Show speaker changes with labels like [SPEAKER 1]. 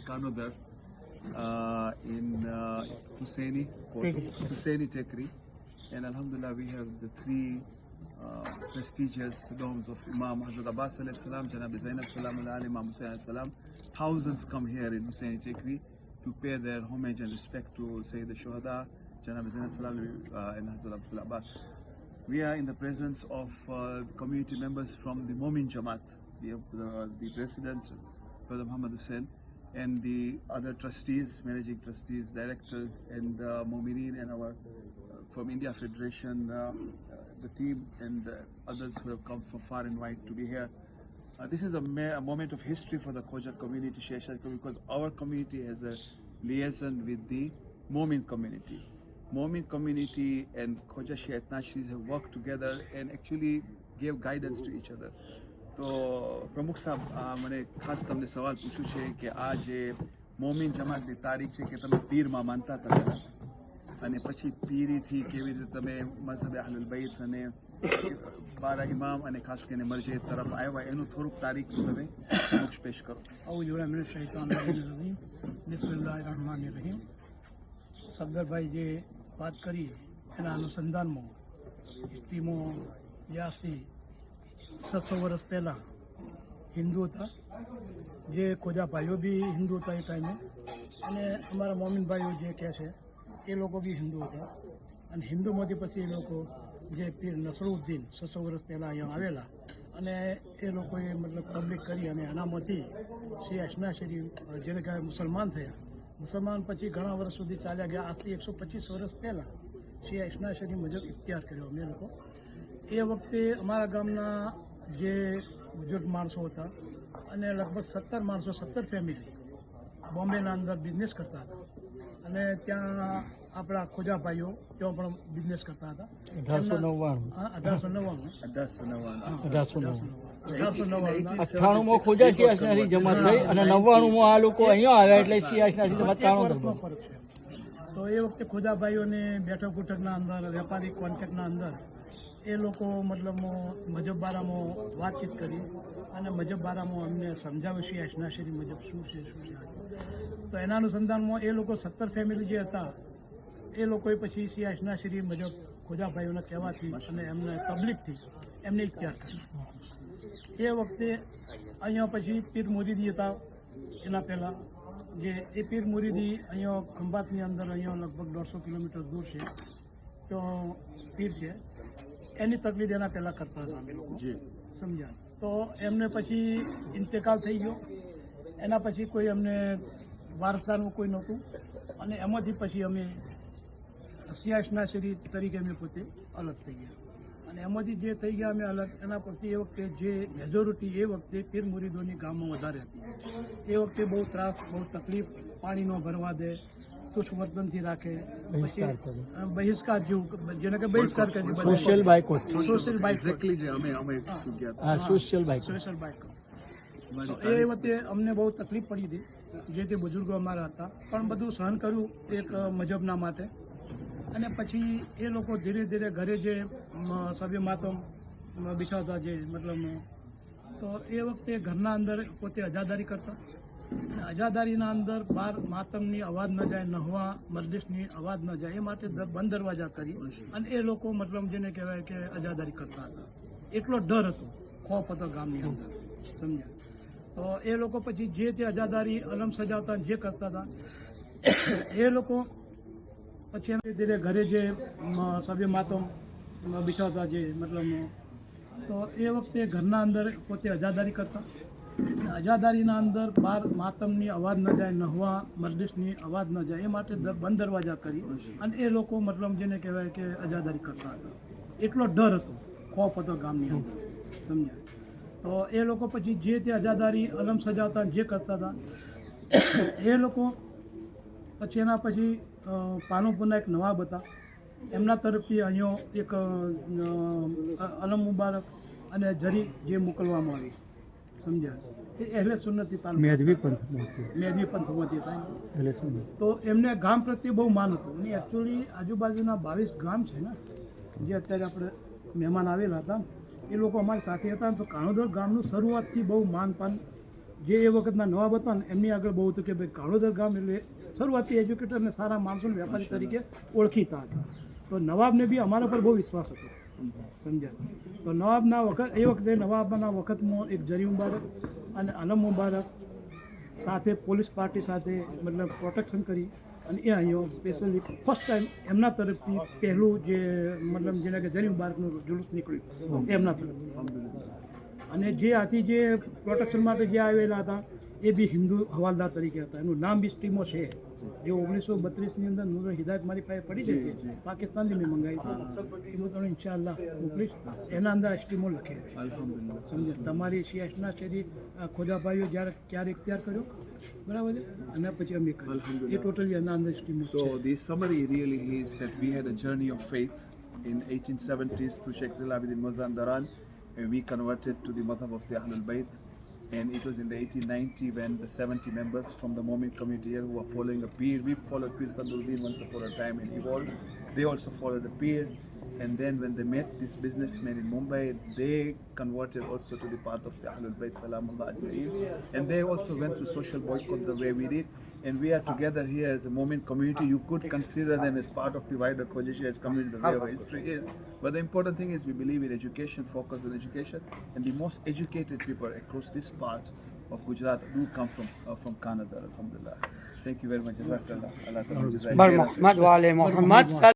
[SPEAKER 1] Kanodar in Hussaini Tekri, and Alhamdulillah we have the three prestigious domes of Imam Hazrat Abbas alayhi salam, Janab Zainab salam alayhi, Imam Hussain alayhi salam. Thousands come here in Hussaini Tekri to pay their homage and respect to Sayyid al-Shuhada, Janab Zainab salam and Hazrat Abdul Abbas. We are in the presence of community members from the Momin Jamaat. We have the president, Brother Muhammad Hussain, and the other trustees, managing trustees, directors, and Momineen, and our from India Federation, the team, and others who have come from far and wide to be here. This is a moment of history for the Khoja community, because our community has a liaison with the Momin community. Momin community and Khoja Shia Itnashris have worked together and actually gave guidance to each other. તો પ્રમુખ સાહેબ મને ખાસ તમને સવાલ પૂછ્યું છે કે આ જે મોમિન જમાતની તારીખ છે કે તમે પીરમાં માનતા હતા અને પછી પીરીથી કેવી રીતે તમે મઝહબ અહલુલ બૈત અને 12 ઇમામ અને ખાસ કરીને મરજે તરફ આવ્યા એનું થોડુંક તારીખ તમે સમક્ષ પેશ કરો.
[SPEAKER 2] અઉઝુ બિલ્લાહિ મિનશ શૈતાનિર રજીમ. બિસ્મિલ્લાહિર રહમાનિર રહીમ. સફદરભાઈ જે વાત કરી એના અનુસંધાનમાં હિસ્ટ્રીમાં જ્યાંથી 700 વર્ષ પહેલાં હિન્દુ હતા, જે ખોજા ભાઈઓ બી હિન્દુ હતા એ ટાઈમે, અને અમારા મોમિન ભાઈઓ જે કહે છે એ લોકો બી હિન્દુ હતા. અને હિન્દુમાંથી પછી એ લોકો જે પીર નસરુદ્દીન 600 વર્ષ પહેલાં અહીંયા આવેલા અને એ લોકોએ મતલબ તબલીગ કરી અને એનામાંથી શ્રી અશના શરીફ જેને કહે મુસલમાન થયા. મુસલમાન પછી ઘણા વર્ષ સુધી ચાલ્યા ગયા. આજથી 125 વર્ષ પહેલાં શ્રી અશના શરીફ મુજબ ઇખ્તિયાર કર્યો અમે લોકો. એ વખતે અમારા ગામના જે બુજુર્ગ માણસો હતા અને લગભગ 17 માણસો, 17 ફેમિલી બોમ્બેના અંદર બિઝનેસ કરતા હતા અને ત્યાં આપણા ખોજા ભાઈઓ ત્યાં પણ બિઝનેસ કરતા હતા.
[SPEAKER 3] 1899 ખોજા શિયાસનાસી જમાત થઈ અને 99 આ લોકો અહીંયા આવ્યા એટલે શિયાસનાસી જમાત 93
[SPEAKER 2] ફરક છે. તો એ વખતે ખોજા ભાઈઓને બેઠક ઉઠકના અંદર, વેપારી કોન્ટેક્ટના અંદર એ લોકો મતલબ મજબ બારામાં વાતચીત કરી અને મજબ બારામાં અમને સમજાવ્યું છે અશના શરીફ મુજબ શું છે. તો એના અનુસંધાનમાં એ લોકો 17 ફેમિલી જે હતા એ લોકોએ પછી શ્રી અશના શરીફ મુજબ ખોજાભાઈઓના કહેવાથી અને એમને તબલીગથી એમને ઇખ્તિયાર કર્યો. એ વખતે અહીંયા પછી પીર મુરીદી હતા. એના પહેલાં જે એ પીર મુરીદી અહીંયા ખંભાતની અંદર અહીંયા લગભગ 150 કિલોમીટર દૂર છે તો પીર છે. એની તકલીફ એના પહેલાં કરતા હતા અમે લોકો, સમજ્યા. તો એમને પછી ઇન્તેકાલ થઈ ગયો. એના પછી કોઈ અમને વારસદારનું કોઈ નહોતું અને એમાંથી પછી અમે સિયાસના શરીફ તરીકે અમે પોતે અલગ થઈ ગયા. અને એમાંથી જે થઈ ગયા અમે અલગ, એના પરથી એ વખતે જે મેજોરિટી એ વખતે પીર મુરીદોની ગામમાં વધારે હતી. એ વખતે બહુ ત્રાસ, બહુ તકલીફ, પાણી ન ભરવા દે, સુસ્વર્તનથી રાખે, પછી બહિષ્કાર જેવું, જેને કે બહિષ્કાર કરે,
[SPEAKER 3] સોશિયલ બાયકોટ,
[SPEAKER 2] સોશિયલ બાયકોટ. એ વખતે અમને બહુ તકલીફ પડી હતી, જે તે બુઝુર્ગો અમારા હતા, પણ બધું સહન કર્યું એક મજબના માટે. અને પછી એ લોકો ધીરે ધીરે ઘરે જે સભ્ય માતમ બિછાવતા, જે મતલબ, તો એ વખતે ઘરના અંદર પોતે અજાદારી કરતા. અજાદારીના અંદર બહાર માતમની અવાજ ન જાય, નહવા મરદિશની અવાજ ન જાય એ માટે બંધ દરવાજા કરી અને એ લોકો મતલબ જેને કહેવાય કે અજાદારી કરતા હતા. એટલો ડર હતો, ખોફ હતો ગામની અંદર, સમજ્યા. તો એ લોકો પછી જે તે અજાદારી અલમ સજાવતા જે કરતા હતા એ લોકો પછી એમ ધીરે ઘરે જે સભ્ય માતમ બિછાવતા, જે મતલબ, તો એ વખતે ઘરના અંદર પોતે અજાદારી કરતા. અજાદારીના અંદર બહાર માતમની અવાજ ન જાય, નહવા મરદિશની અવાજ ન જાય એ માટે બંધ દરવાજા કરી અને એ લોકો મતલબ જેને કહેવાય કે અજાદારી કરતા હતા. એટલો ડર હતો, ખોફ હતો ગામની અંદર, સમજ્યા. તો એ લોકો પછી જે તે અજાદારી અલમ સજાવતા જે કરતા હતા એ લોકો પછી એના પછી પાનુપુરના એક નવાબ હતા, એમના તરફથી અહીંયા એક અલમ મુબારક અને જરી જે મોકલવામાં આવી, સમજ્યા. એ અહેલે સુન્નતી મેદવી પંથમાંથી હતા. તો એમને ગામ પ્રત્યે બહુ માન હતું. અને એકચ્યુઅલી આજુબાજુના 22 ગામ છે ને, જે અત્યારે આપણે મહેમાન આવેલા હતા એ લોકો અમારી સાથે હતા. તો કાણોદર ગામનું શરૂઆતથી બહુ માનપાન જે એ વખતના નવાબ હતા ને એમની આગળ બહુ હતું કે ભાઈ કાળોદર ગામ એટલે શરૂઆતથી એજ્યુકેટર અને સારા માણસોને વેપારી તરીકે ઓળખીતા હતા. તો નવાબને બી અમારા પર બહુ વિશ્વાસ હતો, સમજ્યા. તો નવાબના વખત એ વખતે નવાબના વખતમાં એક જરી મુબારક અને આલમ મુબારક સાથે પોલીસ પાર્ટી સાથે મતલબ પ્રોટેક્શન કરી અને એ અહીંયા સ્પેશિયલી ફર્સ્ટ ટાઈમ એમના તરફથી પહેલું જે મતલબ જેને કે જરી મુબારકનું જુલુસ નીકળ્યું એમના તરફથી. અને જે આથી જે પ્રોટેક્શન માટે જે આવેલા હતા એ બી હિન્દુ હવાલદાર તરીકે હતા. એનું નામ બી સ્ટીમો છે, જે 1932ની અંદર નૂર હિદાયત મારી પાસે પડી છે, પાકિસ્તાનથી મેં મંગાવી હતી. એ બધું ઇન્શાઅલ્લાહ મોકલીશ. એના અંદર સ્ટીમો લખેલું છે, સમજે. તમારી સિયાસના શેરી ખોજાભાઈઓ જ્યારે ક્યારે ઇખ્તિયાર કર્યો, બરાબર છે, અને પછી અમે કર્યું એ ટોટલી એના અંદર સ્ટીમો છે.
[SPEAKER 1] So the summary really is that we had a journey of faith in 1870s to Sheikh Zalaluddin Mazandaran, and we converted to the madhab of the Ahlul Bayt. And it was in the 1890 when the 70 members from the Momin community here who were following a peer, we followed Pir Sadruddin once upon a time and evolved. They also followed a peer. And then when they met this businessman in Mumbai, they converted also to the path of the Ahlul Bayt Salamullah Ajma'in. And they also went through social boycott the way we did. And we are together here as a Momin community. You could consider them as part of the wider Khoja community, the way our history is. But the important thing is we believe in education, focus on education. And the most educated people across this part of Gujarat do come from Canada, alhamdulillah. Thank you very much. Jazakallah. Allah Ta'ala.